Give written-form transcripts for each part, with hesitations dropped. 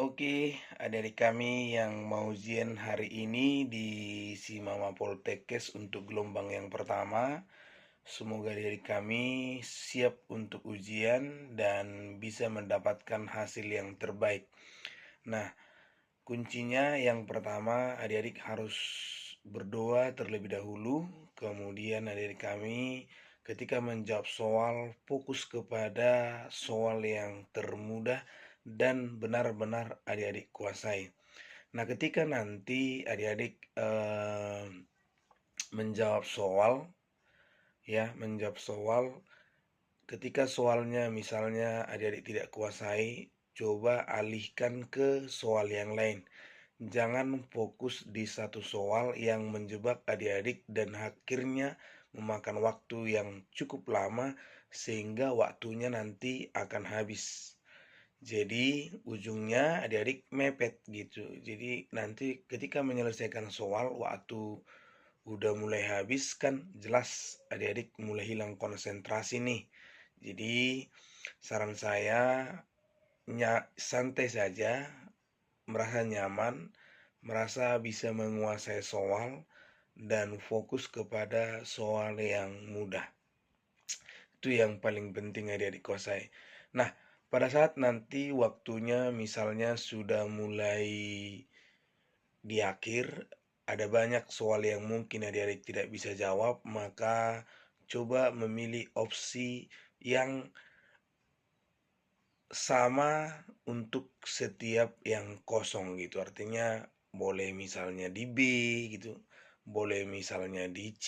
Oke, adik-adik kami yang mau ujian hari ini di Simama Poltekkes untuk gelombang yang pertama. Semoga adik-adik kami siap untuk ujian dan bisa mendapatkan hasil yang terbaik. Nah, kuncinya yang pertama adik-adik harus berdoa terlebih dahulu. Kemudian adik-adik kami ketika menjawab soal fokus kepada soal yang termudah dan benar-benar adik-adik kuasai. Nah, ketika nanti adik-adik menjawab soal, menjawab soal, ketika soalnya misalnya adik-adik tidak kuasai, coba alihkan ke soal yang lain. Jangan fokus di satu soal yang menjebak adik-adik dan akhirnya memakan waktu yang cukup lama sehingga waktunya nanti akan habis. Jadi ujungnya adik-adik mepet gitu. Jadi nanti ketika menyelesaikan soal waktu udah mulai habis kan jelas adik-adik mulai hilang konsentrasi nih. Jadi saran saya santai saja, merasa nyaman, merasa bisa menguasai soal dan fokus kepada soal yang mudah. Itu yang paling penting adik-adik kuasai. Nah, pada saat nanti waktunya misalnya sudah mulai di akhir, ada banyak soal yang mungkin adik-adik tidak bisa jawab, maka coba memilih opsi yang sama untuk setiap yang kosong gitu. Artinya boleh misalnya di B gitu, boleh misalnya di C,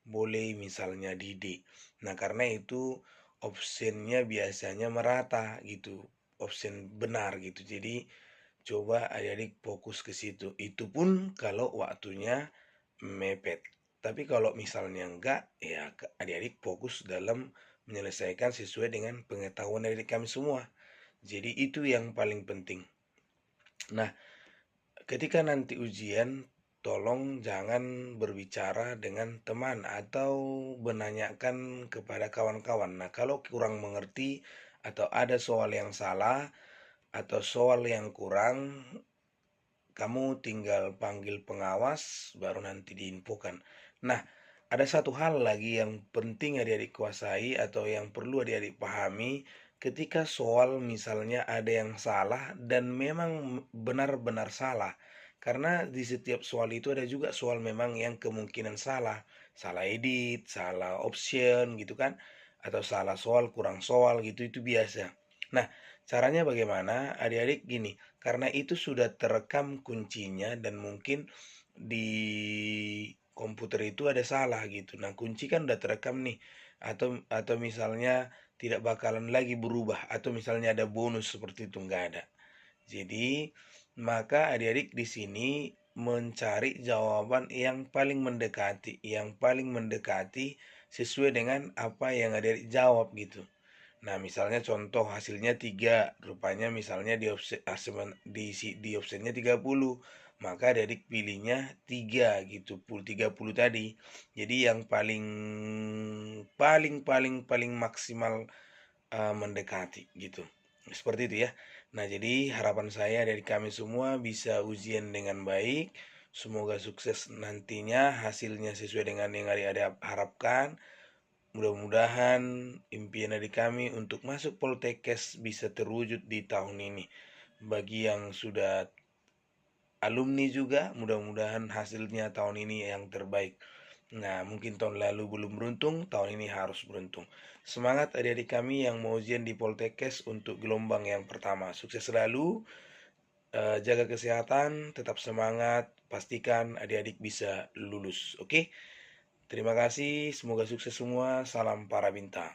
boleh misalnya di D. Nah, karena itu opsinya biasanya merata gitu, opsi benar gitu. Jadi coba adik-adik fokus ke situ. Itu pun kalau waktunya mepet. Tapi kalau misalnya enggak, ya adik-adik fokus dalam menyelesaikan sesuai dengan pengetahuan adik kami semua. Jadi itu yang paling penting. Nah, ketika nanti ujian, tolong jangan berbicara dengan teman atau menanyakan kepada kawan-kawan. Nah, kalau kurang mengerti atau ada soal yang salah atau soal yang kurang, kamu tinggal panggil pengawas, baru nanti diinfokan. Nah, ada satu hal lagi yang penting adik-adik kuasai atau yang perlu adik-adik pahami ketika soal misalnya ada yang salah dan memang benar-benar salah. Karena di setiap soal itu ada juga soal memang yang kemungkinan salah. Salah edit, salah option gitu kan. Atau salah soal, kurang soal gitu, itu biasa. Nah, caranya bagaimana? Adik-adik gini, karena itu sudah terekam kuncinya dan mungkin di komputer itu ada salah gitu. Nah, kunci kan udah terekam nih. Atau misalnya tidak bakalan lagi berubah atau misalnya ada bonus seperti itu nggak ada. Jadi, maka adik-adik di sini mencari jawaban yang paling mendekati sesuai dengan apa yang adik-adik jawab gitu. Nah, misalnya contoh hasilnya 3, rupanya misalnya di optionnya 30, maka adik pilihnya 3 gitu, 30 tadi. Jadi yang paling paling paling paling maksimal mendekati gitu. Seperti itu ya. Nah, jadi harapan saya dari kami semua bisa ujian dengan baik. Semoga sukses nantinya, hasilnya sesuai dengan yang adik-adik harapkan. Mudah-mudahan impian adik kami untuk masuk Poltekkes bisa terwujud di tahun ini. Bagi yang sudah alumni juga, mudah-mudahan hasilnya tahun ini yang terbaik. Nah, mungkin tahun lalu belum beruntung, tahun ini harus beruntung. Semangat adik-adik kami yang mau ujian di Poltekkes untuk gelombang yang pertama. Sukses selalu, jaga kesehatan, tetap semangat, pastikan adik-adik bisa lulus. Oke? Terima kasih, semoga sukses semua. Salam para bintang.